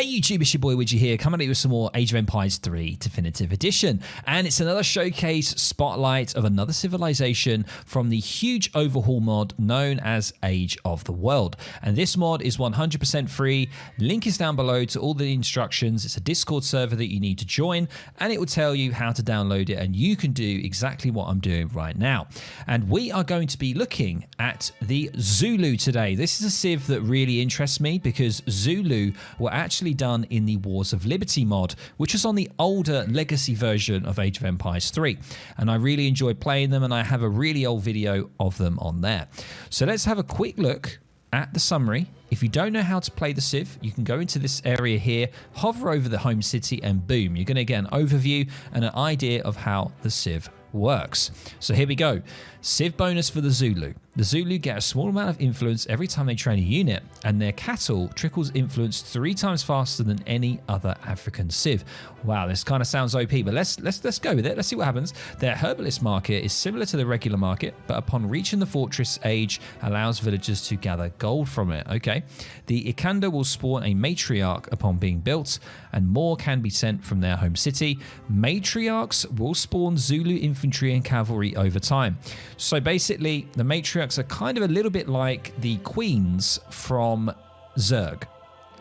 Hey YouTube, it's your boy Widgie here, coming at you with some more Age of Empires 3 Definitive Edition. And it's another showcase spotlight of another civilization from the huge overhaul mod known as Age of the World. And this mod is 100% free. Link is down below to all the instructions. It's a Discord server that you need to join, and it will tell you how to download it, and you can do exactly what I'm doing right now. And we are going to be looking at the Zulu today. This is a civ that really interests me because Zulu were actually done in the Wars of Liberty mod, which was on the older legacy version of Age of Empires 3. And I really enjoyed playing them, and I have a really old video of them on there. So let's have a quick look at the summary. If you don't know how to play the civ, you can go into this area here, hover over the home city, and boom, you're going to get an overview and an idea of how the civ works. So here we go. Civ bonus for the Zulu. The Zulu get a small amount of influence every time they train a unit, and their cattle trickles influence 3 times faster than any other African civ. Wow, this kind of sounds OP, but let's go with it. Let's see what happens. Their herbalist market is similar to the regular market, but upon reaching the fortress age, allows villagers to gather gold from it. Okay. The Ikanda will spawn a matriarch upon being built, and more can be sent from their home city. Matriarchs will spawn Zulu infantry and cavalry over time. So basically, the matriarchs are kind of a little bit like the queens from Zerg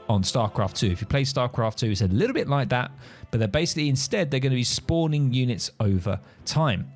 on StarCraft 2. If you play StarCraft 2, it's a little bit like that, but they're basically, instead, they're going to be spawning units over time.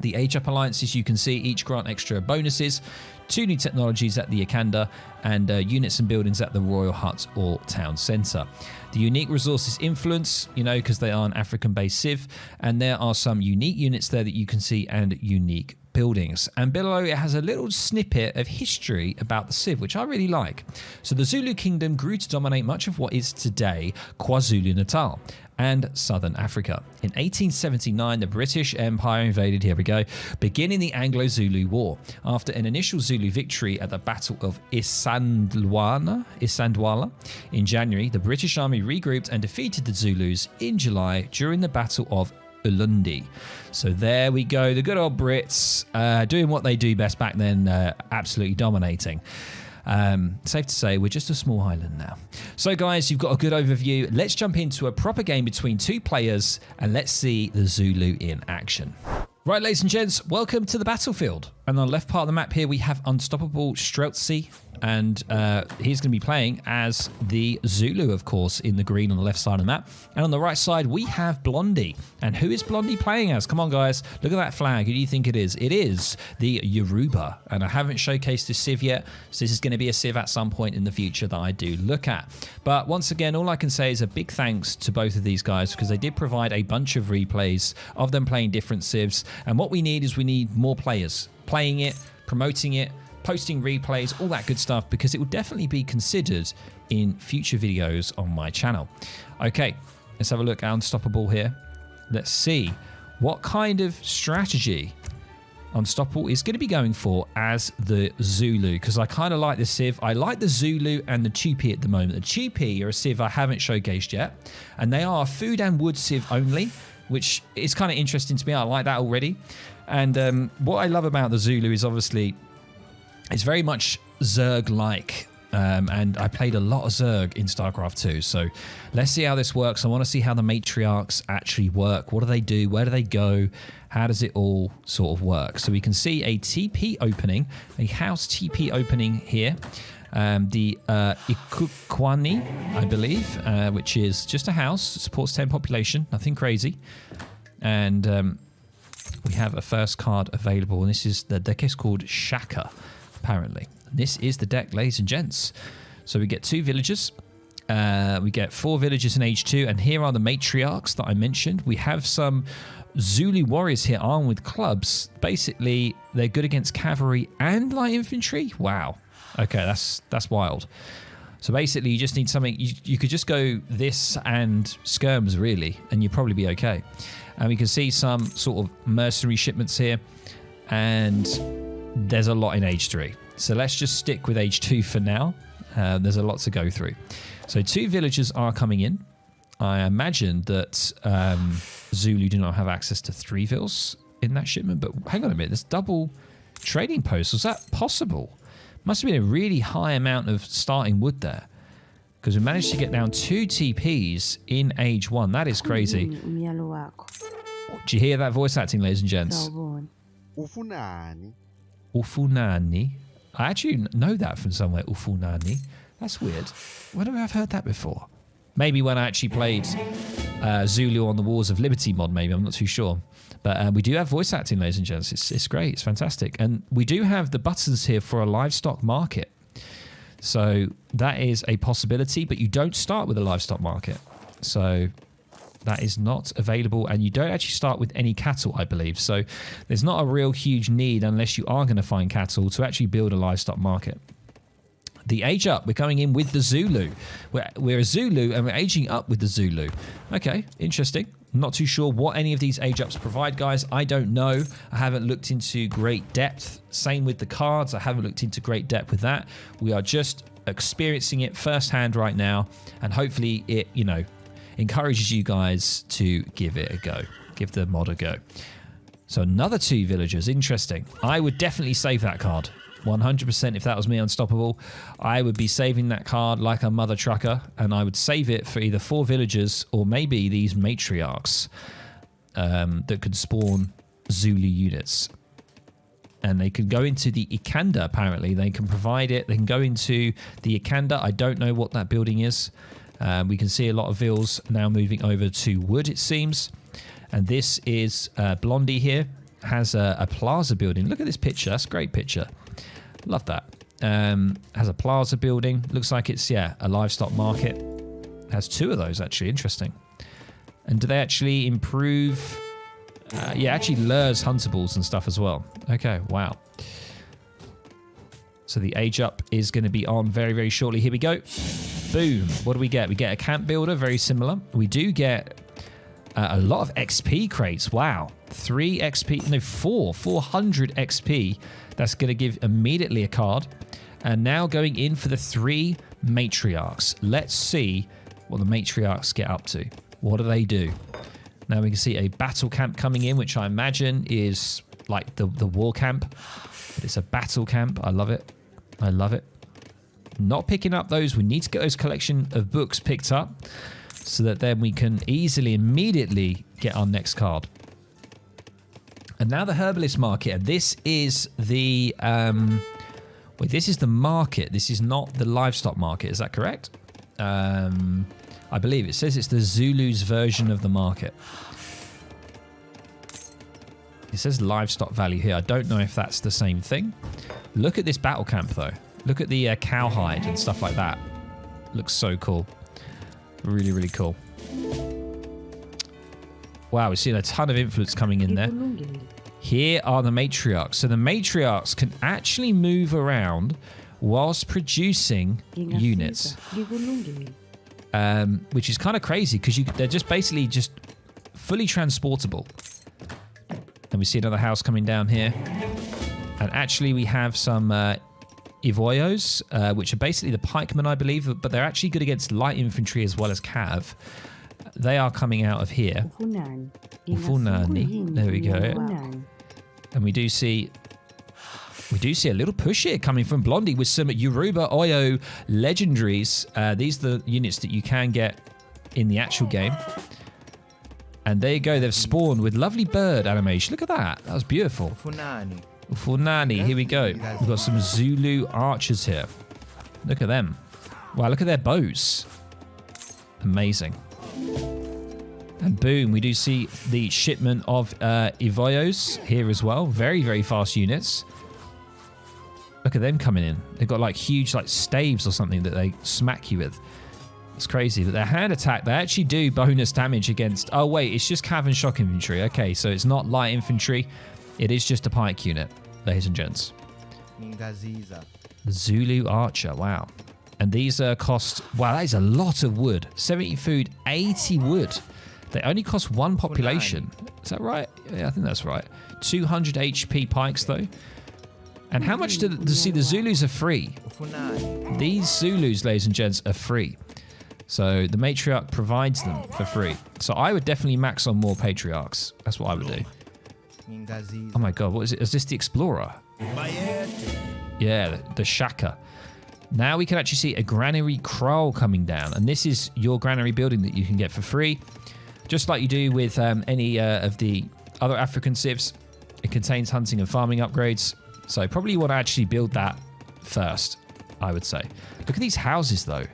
The Age Up Alliances, you can see, each grant extra bonuses, 2 new technologies at the Ikanda, and units and buildings at the Royal Hut or Town Centre. The unique resources influence, because they are an African-based civ, and there are some unique units there that you can see, and unique buildings. And below it has a little snippet of history about the civ, which I really like. So the Zulu kingdom grew to dominate much of what is today KwaZulu-Natal and Southern Africa. In 1879, the British Empire invaded, here we go, beginning the Anglo-Zulu War. After an initial Zulu victory at the Battle of Isandlwana in January, the British army regrouped and defeated the Zulus in July during the Battle of Ulundi. So there we go, the good old Brits doing what they do best back then, absolutely dominating. Safe to say we're just a small island now. So guys, you've got a good overview. Let's jump into a proper game between 2 players and let's see the Zulu in action. Right, ladies and gents, welcome to the battlefield. And on the left part of the map here, we have Unstoppable Streltsy, and he's going to be playing as the Zulu, of course, in the green on the left side of the map. And on the right side, we have Blondie. And who is Blondie playing as? Come on, guys. Look at that flag. Who do you think it is? It is the Yoruba. And I haven't showcased this civ yet, so this is going to be a civ at some point in the future that I do look at. But once again, all I can say is a big thanks to both of these guys, because they did provide a bunch of replays of them playing different civs. And what we need is more players playing it, promoting it, posting replays, all that good stuff, because it will definitely be considered in future videos on my channel. Okay, let's have a look at Unstoppable here. Let's see what kind of strategy Unstoppable is going to be going for as the Zulu, because I kind of like the civ. I like the Zulu and the Tupi at the moment. The Tupi are a civ I haven't showcased yet, and they are a food and wood civ only, which is kind of interesting to me. I like that already. And what I love about the Zulu is obviously it's very much Zerg-like. And I played a lot of Zerg in StarCraft 2. So let's see how this works. I want to see how the matriarchs actually work. What do they do? Where do they go? How does it all sort of work? So we can see a TP opening, a house TP opening here. The Ikukwani, I believe, which is just a house, supports 10 population, nothing crazy. And we have a first card available, and this is the deck is called Shaka, apparently. This is the deck, ladies and gents. So we get 2 villagers. We get 4 villagers in age 2, and here are the matriarchs that I mentioned. We have some Zulu warriors here armed with clubs. Basically, they're good against cavalry and light infantry. Wow. Okay, that's wild. So basically, you just need something. You could just go this and skirms, really, and you'd probably be okay. And we can see some sort of mercenary shipments here, and there's a lot in age 3. So let's just stick with age 2 for now. There's a lot to go through. So 2 villagers are coming in. I imagine that Zulu do not have access to 3 vills in that shipment, but hang on a minute. There's double trading posts. Was that possible? Must have been a really high amount of starting wood there. Because we managed to get down 2 TPs in age 1. That is crazy. Do you hear that voice acting, ladies and gents? Ufunani. Ufunani. I actually know that from somewhere, Ufunani. That's weird. Where do I have heard that before? Maybe when I actually played Zulu on the Wars of Liberty mod, maybe. I'm not too sure. But we do have voice acting, ladies and gents. It's great. It's fantastic. And we do have the buttons here for a livestock market. So that is a possibility, but you don't start with a livestock market. So that is not available, and you don't actually start with any cattle, I believe. So there's not a real huge need, unless you are going to find cattle, to actually build a livestock market. The age up, we're going in with the Zulu. We're a Zulu, and we're aging up with the Zulu. Okay, interesting. Not too sure what any of these age ups provide, guys. I don't know. I haven't looked into great depth. Same with the cards. I haven't looked into great depth with that. We are just experiencing it firsthand right now, and hopefully it, encourages you guys to give it a go. Give the mod a go. So another 2 villagers. Interesting. I would definitely save that card. 100%. If that was me, Unstoppable, I would be saving that card like a mother trucker, and I would save it for either 4 villagers or maybe these matriarchs that could spawn Zulu units. And they can go into the Ikanda, apparently. They can provide it. They can go into the Ikanda. I don't know what that building is. We can see a lot of vills now moving over to wood, it seems. And this is Blondie here. Has a plaza building. Look at this picture. That's a great picture. Love that. Has a plaza building. Looks like it's, a livestock market. Has 2 of those, actually. Interesting. And do they actually improve... actually lures huntables and stuff as well. Okay, wow. So the age up is going to be on very, very shortly. Here we go. Boom. What do we get? We get a camp builder, very similar. We do get a lot of XP crates. Wow. 400 XP. That's going to give immediately a card. And now going in for the 3 matriarchs. Let's see what the matriarchs get up to. What do they do? Now we can see a battle camp coming in, which I imagine is like the war camp. But it's a battle camp. I love it. I love it. Not picking up those. We need to get those collection of books picked up so that then we can immediately get our next card. And now the herbalist market. And this is the this is the market. This is not the livestock market. Is that correct? I believe it says it's the Zulu's version of the market. It says livestock value here. I don't know if that's the same thing. Look at this battle camp though. Look at the cowhide and stuff like that. Looks so cool. Really, really cool. Wow, we're seeing a ton of influence coming in there. Here are the matriarchs. So the matriarchs can actually move around whilst producing units. Which is kind of crazy because they're just basically just fully transportable. And we see another house coming down here. And actually we have some Ivoyos, which are basically the pikemen, I believe, but they're actually good against light infantry as well as cav. They are coming out of here. Ufunani. There we go. And we do see a little push here coming from Blondie with some Yoruba Oyo legendaries. These are the units that you can get in the actual game. And there you go. They've spawned with lovely bird animation. Look at that. That was beautiful. Ufunani. Here we go. We've got some Zulu archers here. Look at them. Wow, look at their bows. Amazing. And boom, we do see the shipment of Ivoyos here as well. Very, very fast units. Look at them coming in. They've got like huge like staves or something that they smack you with. It's crazy. But their hand attack, they actually do bonus damage against... Oh, wait, it's just cav and shock infantry. Okay, so it's not light infantry. It is just a pike unit, ladies and gents. The Zulu Archer, wow. And these cost... Wow, that is a lot of wood. 70 food, 80 wood. They only cost 1 population. Is that right? Yeah, I think that's right. 200 HP pikes, though. And how much see the Zulus are free? These Zulus, ladies and gents, are free. So the matriarch provides them for free. So I would definitely max on more patriarchs. That's what I would do. Oh my god, what is it? Is this the Explorer? Yeah, the Shaka. Now we can actually see a granary kraal coming down. And this is your granary building that you can get for free. Just like you do with any of the other African civs. It contains hunting and farming upgrades. So probably you want to actually build that first, I would say. Look at these houses, though.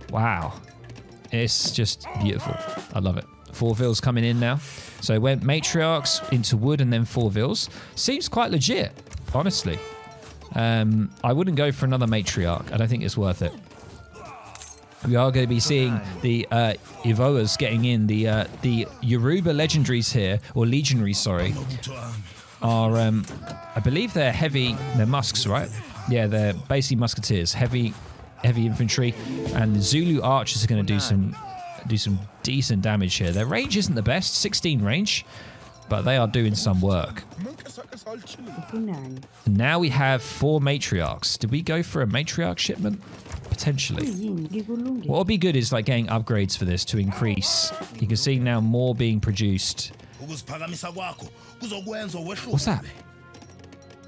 Wow. It's just beautiful. I love it. 4 villas coming in now. So it went matriarchs into wood and then 4 villas. Seems quite legit, honestly. I wouldn't go for another matriarch. I don't think it's worth it. We are going to be seeing the Evoas getting in. The Yoruba legendaries here, or legionaries, sorry, are, I believe they're heavy, they're musks, right? Yeah, they're basically musketeers, heavy infantry, and the Zulu archers are going to do some decent damage here. Their range isn't the best, 16 range, but they are doing some work. Now we have 4 matriarchs. Did we go for a matriarch shipment? Potentially. What would be good is like getting upgrades for this to increase. You can see now more being produced. What's that?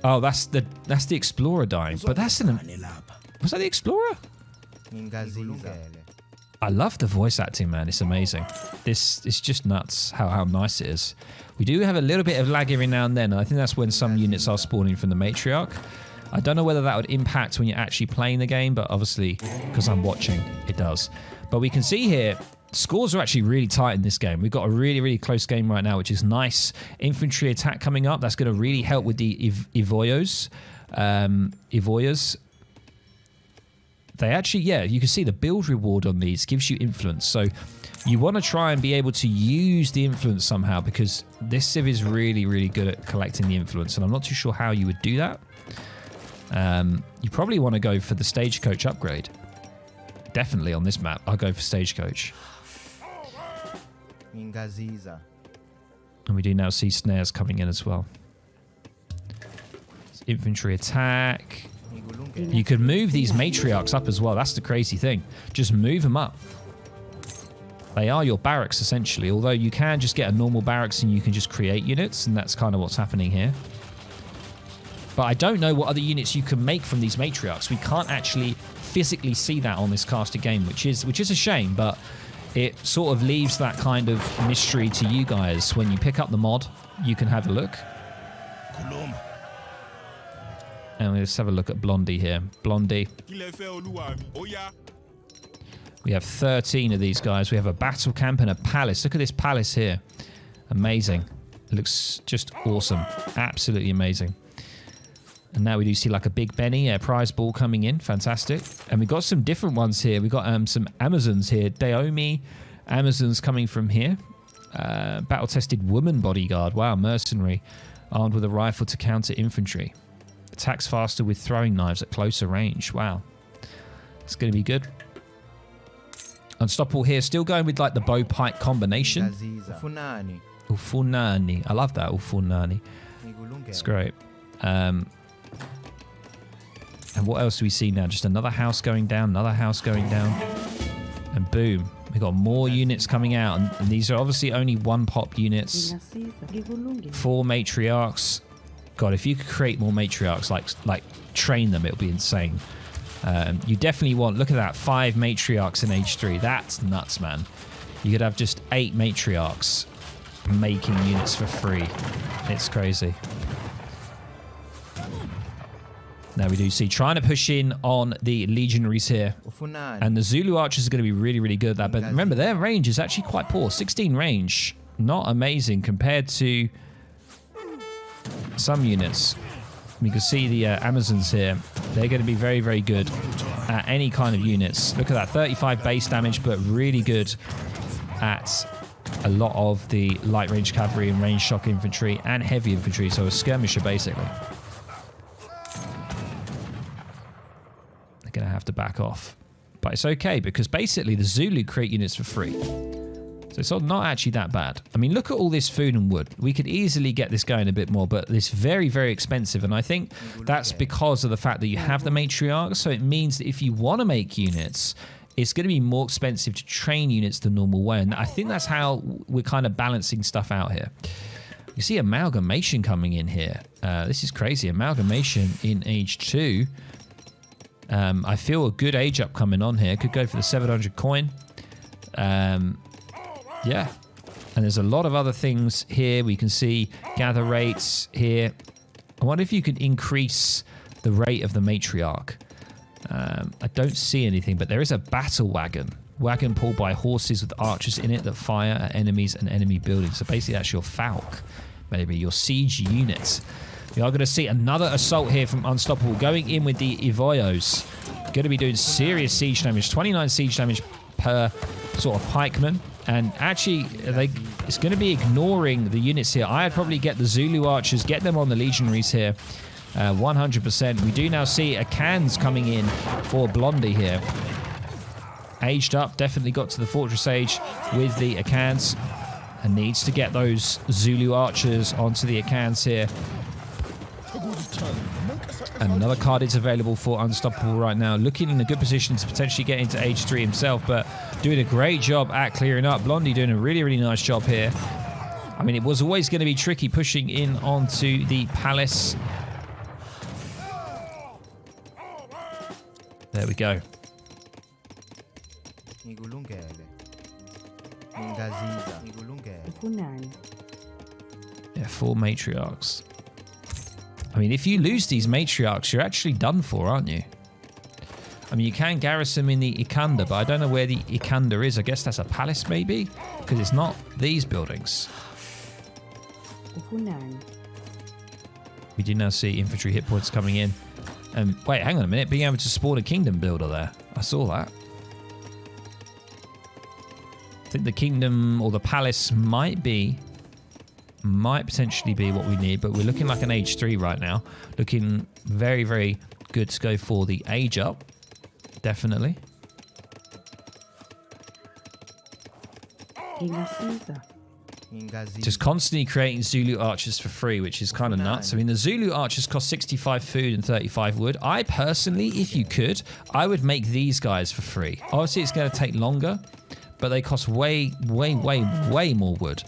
Oh, that's the explorer dying. But that's was that the explorer? I love the voice acting, man. It's amazing. It's just nuts how nice it is. We do have a little bit of lag every now and then. And I think that's when some units are spawning from the matriarch. I don't know whether that would impact when you're actually playing the game, but obviously, because I'm watching, it does. But we can see here, scores are actually really tight in this game. We've got a really, really close game right now, which is nice. Infantry attack coming up. That's going to really help with the Evoyos. They actually, yeah, you can see the build reward on these gives you influence. So you want to try and be able to use the influence somehow, because this civ is really, really good at collecting the influence. And I'm not too sure how you would do that. You probably want to go for the stagecoach upgrade. Definitely on this map, I'll go for stagecoach. And we do now see snares coming in as well. Infantry attack. You could move these matriarchs up as well. That's the crazy thing. Just move them up. They are your barracks, essentially. Although you can just get a normal barracks and you can just create units. And that's kind of what's happening here. But I don't know what other units you can make from these matriarchs. We can't actually physically see that on this casted game, which is a shame. But it sort of leaves that kind of mystery to you guys. When you pick up the mod, you can have a look. And let's have a look at Blondie here. Blondie. We have 13 of these guys. We have a battle camp and a palace. Look at this palace here. Amazing. It looks just awesome. Absolutely amazing. And now we do see like a Big Benny, a prize ball coming in. Fantastic. And we've got some different ones here. We've got some Amazons here. Daomi Amazons coming from here. Battle-tested woman bodyguard. Wow, mercenary. Armed with a rifle to counter infantry. Attacks faster with throwing knives at closer range. Wow. It's going to be good. Unstoppable here. Still going with like the bow-pike combination. Ufunani. I love that, Ufunani. It's great. And what else do we see now? Just another house going down, another house going down. And boom. We've got more units coming out. And these are obviously only 1-pop units. 4 matriarchs. God, if you could create more matriarchs, like train them, it'll be insane. You definitely want, look at that, 5 matriarchs in Age 3. That's nuts, man. You could have just 8 matriarchs making units for free. It's crazy. Now we do see trying to push in on the legionaries here. And the Zulu archers are going to be really, really good at that. But remember, their range is actually quite poor. 16 range. Not amazing compared to some units. You can see the Amazons here. They're going to be very, very good at any kind of units. Look at that. 35 base damage, but really good at a lot of the light range cavalry and range shock infantry and heavy infantry. So a skirmisher, basically. Going to have to back off, but it's okay because basically the Zulu create units for free, so it's not actually that bad. I mean, look at all this food and wood. We could easily get this going a bit more, but it's very, very expensive, and I think that's because of the fact that you have the matriarch. So it means that if you want to make units, it's going to be more expensive to train units the normal way, and I think that's how we're kind of balancing stuff out here. You see amalgamation coming in here. This is crazy. Amalgamation in Age 2. I feel a good age up coming on here. Could go for the 700 coin. Yeah. And there's a lot of other things here. We can see gather rates here. I wonder if you can increase the rate of the matriarch. I don't see anything, but there is a battle wagon. Wagon pulled by horses with archers in it that fire at enemies and enemy buildings. So basically that's your Falk, maybe your siege unit. We are going to see another assault here from Unstoppable going in with the Evoyos. Going to be doing serious siege damage, 29 siege damage per sort of pikeman. And actually, it's going to be ignoring the units here. I'd probably get the Zulu archers, get them on the legionaries here. 100%. We do now see a cans coming in for Blondie here. Aged up, definitely got to the Fortress Age with the Akans and needs to get those Zulu archers onto the Akans here. And another card is available for Unstoppable right now. Looking in a good position to potentially get into Age 3 himself, but doing a great job at clearing up. Blondie doing a really, really nice job here. I mean, it was always going to be tricky pushing in onto the palace. There we go. Yeah, 4 matriarchs. I mean, if you lose these matriarchs, you're actually done for, aren't you? I mean, you can garrison in the Ikanda, but I don't know where the Ikanda is. I guess that's a palace, maybe? Because it's not these buildings. We do now see infantry hit points coming in. Wait, hang on a minute. Being able to spawn a kingdom builder there. I saw that. I think the kingdom or the palace might potentially be what we need, but we're looking like an age 3 right now. Looking very, very good to go for the age up. Definitely. Just constantly creating Zulu archers for free, which is kind of nuts. I mean, the Zulu archers cost 65 food and 35 wood. I personally, if you could, I would make these guys for free. Obviously, it's going to take longer, but they cost way, way, way, way more wood.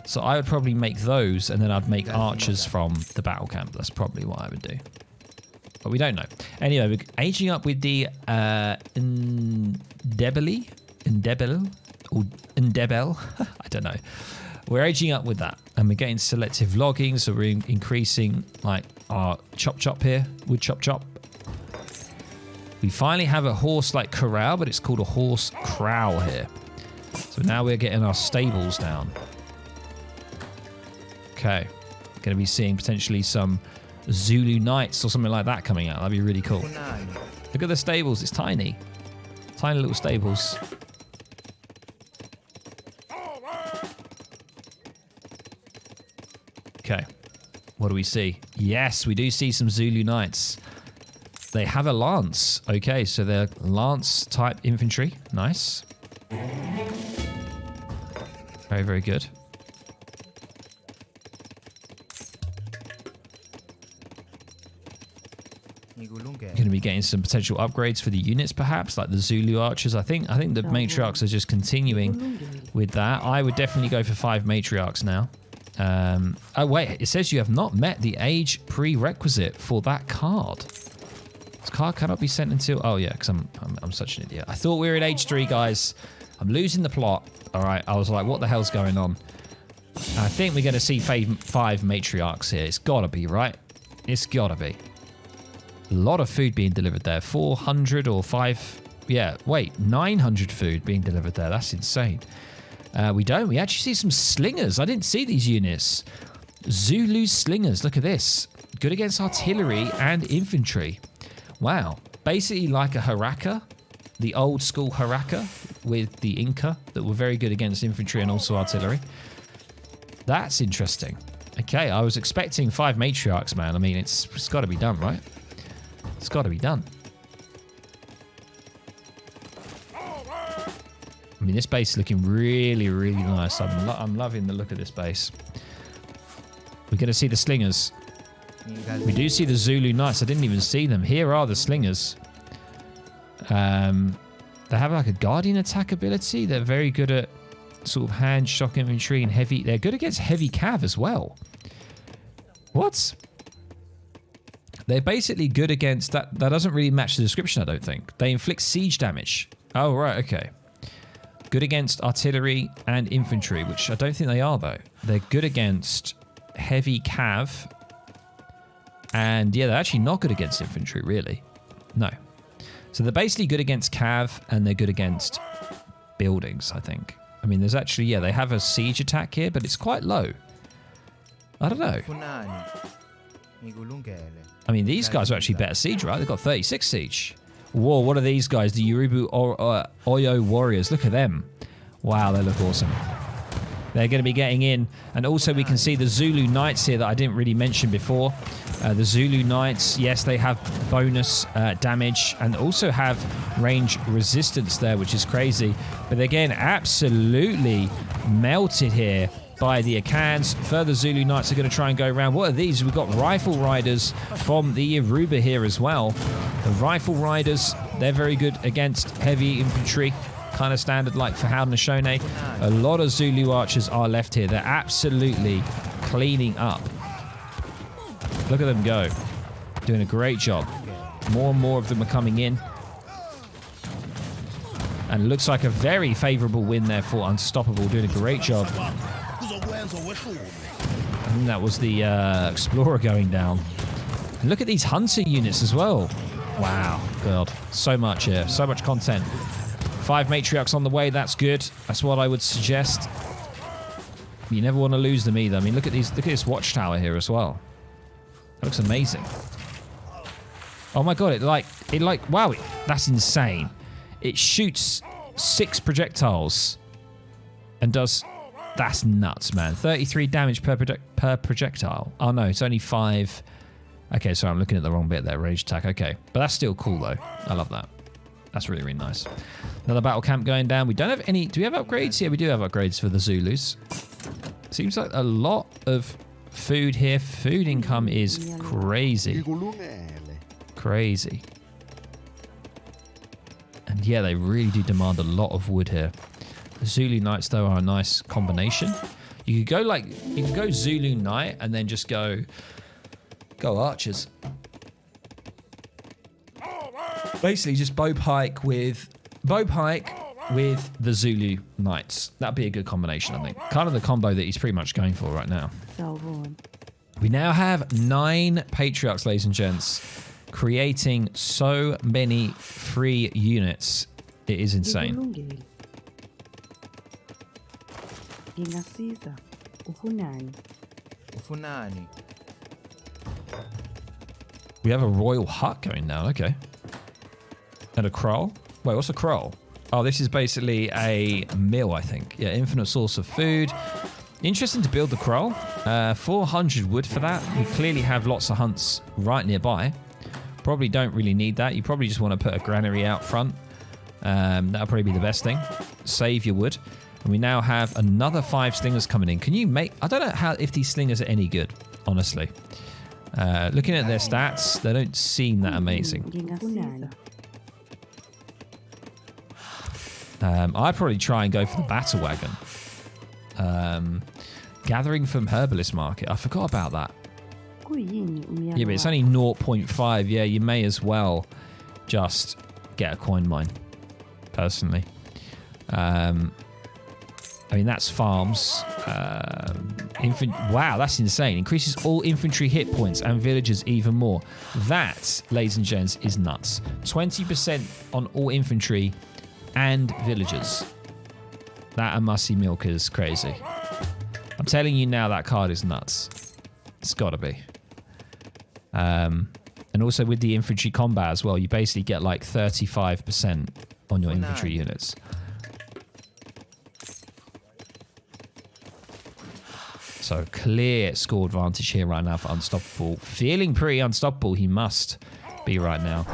So I would probably make those, and then I'd make archers from the battle camp. That's probably what I would do. But we don't know. Anyway, we're aging up with the Indebel, I don't know. We're aging up with that, and we're getting selective logging, so we're increasing like our chop here, wood chop. We finally have a horse-like corral, but it's called a horse kraal here. So now we're getting our stables down. Okay, going to be seeing potentially some Zulu Knights or something like that coming out. That'd be really cool. Look at the stables. It's tiny. Tiny little stables. Okay. What do we see? Yes, we do see some Zulu Knights. They have a lance. Okay, so they're lance type infantry. Nice. Very, very good. Going to be getting some potential upgrades for the units, perhaps, like the Zulu archers. I think the matriarchs are just continuing with that. I would definitely go for 5 matriarchs now. Oh wait, it says you have not met the age prerequisite for that card. This card cannot be sent until. Oh yeah, because I'm such an idiot. I thought we were at age 3, guys. I'm losing the plot. All right, I was like, what the hell's going on? I think we're going to see 5 matriarchs here. It's got to be, right? It's got to be. A lot of food being delivered there. 400 or 5... Yeah, wait. 900 food being delivered there. That's insane. We don't. We actually see some slingers. I didn't see these units. Zulu slingers. Look at this. Good against artillery and infantry. Wow. Basically like a Haraka. The old school Haraka with the Inca that were very good against infantry and also artillery. That's interesting. Okay, I was expecting 5 matriarchs, man. I mean, it's got to be done, right? It's got to be done. I mean, this base is looking really, really nice. I'm loving the look of this base. We're going to see the slingers. We do see the Zulu Knights. I didn't even see them. Here are the slingers. They have like a guardian attack ability. They're very good at sort of hand, shock infantry, and heavy. They're good against heavy cav as well. What? They're basically good against that. That doesn't really match the description, I don't think. They inflict siege damage. Oh, right, okay. Good against artillery and infantry, which I don't think they are, though. They're good against heavy cav. And yeah, they're actually not good against infantry, really. No. So they're basically good against cav, and they're good against buildings, I think. I mean, there's actually, yeah, they have a siege attack here, but it's quite low. I don't know. I mean, these guys are actually better siege, right? They've got 36 siege. Whoa, what are these guys? The Yorubu Oyo Warriors. Look at them. Wow, they look awesome. They're going to be getting in. And also we can see the Zulu Knights here that I didn't really mention before. The Zulu Knights, yes, they have bonus damage and also have range resistance there, which is crazy. But again, absolutely melted here by the Akans. Further Zulu Knights are going to try and go around. What are these? We've got Rifle Riders from the Yoruba here as well. The Rifle Riders, they're very good against heavy infantry. Kind of standard like for Haudenosaunee. A lot of Zulu archers are left here. They're absolutely cleaning up. Look at them go. Doing a great job. More and more of them are coming in. And it looks like a very favourable win there for Unstoppable. Doing a great job. I think that was the Explorer going down. And look at these Hunter units as well. Wow. God. So much here. So much content. 5 matriarchs on the way. That's good. That's what I would suggest. You never want to lose them either. I mean, look at these. Look at this watchtower here as well. That looks amazing. Oh my god! Wow! That's insane. It shoots 6 projectiles and does. That's nuts, man. 33 damage per projectile. Oh no, it's only 5. Okay, sorry, I'm looking at the wrong bit there. Rage attack. Okay, but that's still cool though. I love that. That's really, really nice. Another battle camp going down. We don't have any... Do we have upgrades? Yeah, we do have upgrades for the Zulus. Seems like a lot of food here. Food income is crazy. Crazy. And yeah, they really do demand a lot of wood here. The Zulu Knights, though, are a nice combination. You could go you can go Zulu Knight and then just go archers. Basically, just bow pike with the Zulu Knights. That'd be a good combination, I think. Kind of the combo that he's pretty much going for right now. We now have 9 patriarchs, ladies and gents, creating so many free units. It is insane. We have a royal hut going down. Okay. And a kraal. Wait, what's a kraal? Oh, this is basically a mill, I think. Yeah, infinite source of food. Interesting to build the kraal. 400 wood for that. We clearly have lots of hunts right nearby. Probably don't really need that. You probably just want to put a granary out front. That'll probably be the best thing. Save your wood. And we now have another 5 slingers coming in. Can you make... I don't know if these slingers are any good, honestly. Looking at their stats, they don't seem that amazing. I'd probably try and go for the battle wagon. Gathering from Herbalist Market. I forgot about that. Yeah, but it's only 0.5. Yeah, you may as well just get a coin mine, personally. I mean, that's farms. Wow, that's insane. Increases all infantry hit points and villagers even more. That, ladies and gents, is nuts. 20% on all infantry and villagers. That and Mussy Milk is crazy. I'm telling you now, that card is nuts. It's got to be. And also with the infantry combat as well, you basically get like 35% on your infantry units. So clear score advantage here right now for Unstoppable. Feeling pretty unstoppable, he must be right now.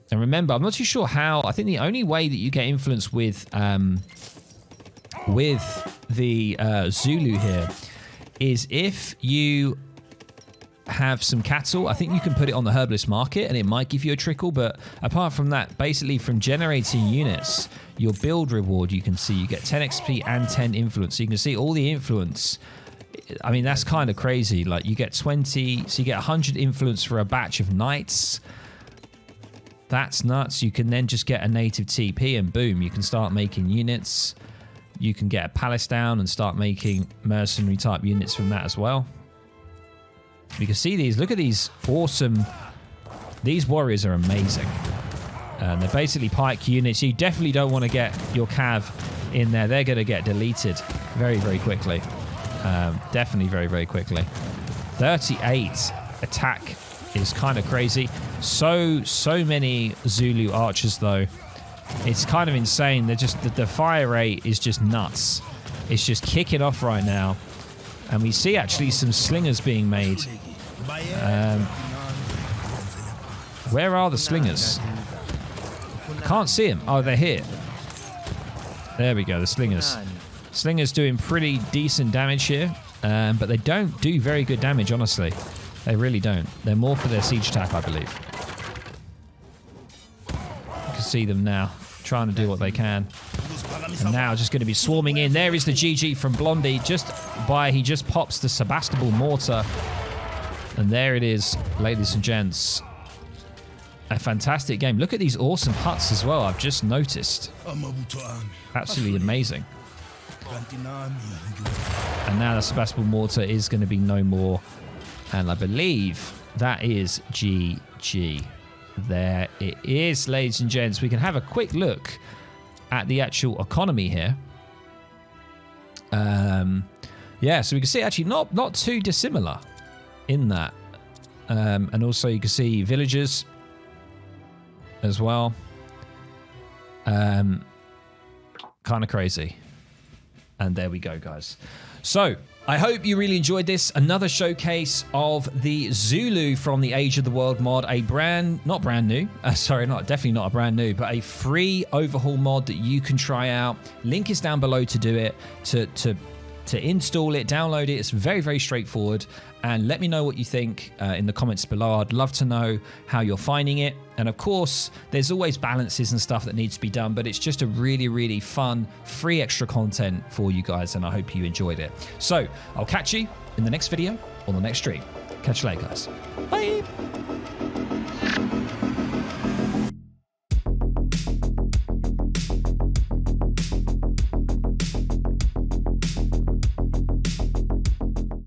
And remember, I'm not too sure how. I think the only way that you get influence with the Zulu here is if you have some cattle. I think you can put it on the herbalist market and it might give you a trickle, but apart from that, basically from generating units, your build reward, you can see you get 10 XP and 10 influence. So you can see all the influence I mean, that's kind of crazy. Like, you get 20, so you get 100 influence for a batch of knights. That's nuts. You can then just get a native TP and boom, you can start making units. You can get a palace down and start making mercenary type units from that as well. You can see these. Look at these awesome. These warriors are amazing. They're basically pike units. You definitely don't want to get your cav in there. They're going to get deleted very, very quickly. Definitely very, very quickly. 38 attack is kind of crazy. So many Zulu archers, though. It's kind of insane. They're just the fire rate is just nuts. It's just kicking off right now. And we see actually some slingers being made. Where are the slingers? Can't see them. Oh, they're here. There we go, the slingers. Slingers doing pretty decent damage here, but they don't do very good damage, honestly. They really don't. They're more for their siege attack, I believe. You can see them now, trying to do what they can. And now just going to be swarming in. There is the GG from Blondie. He just pops the Sebastopol mortar. And there it is, ladies and gents. A fantastic game. Look at these awesome huts as well, I've just noticed. Absolutely amazing. And now the Sebastopol mortar is going to be no more. And I believe that is GG. There it is, ladies and gents. We can have a quick look at the actual economy here. Yeah, so we can see actually not too dissimilar in that. And also you can see villagers as well. Kind of crazy. And there we go, guys. So I hope you really enjoyed this. Another showcase of the Zulu from the Age of the World mod. A definitely not a brand new, but a free overhaul mod that you can try out. Link is down below to do it, to install it, download it. It's very, very straightforward. And let me know what you think in the comments below. I'd love to know how you're finding it. And of course, there's always balances and stuff that needs to be done, but it's just a really, really fun, free extra content for you guys. And I hope you enjoyed it. So I'll catch you in the next video or the next stream. Catch you later, guys. Bye.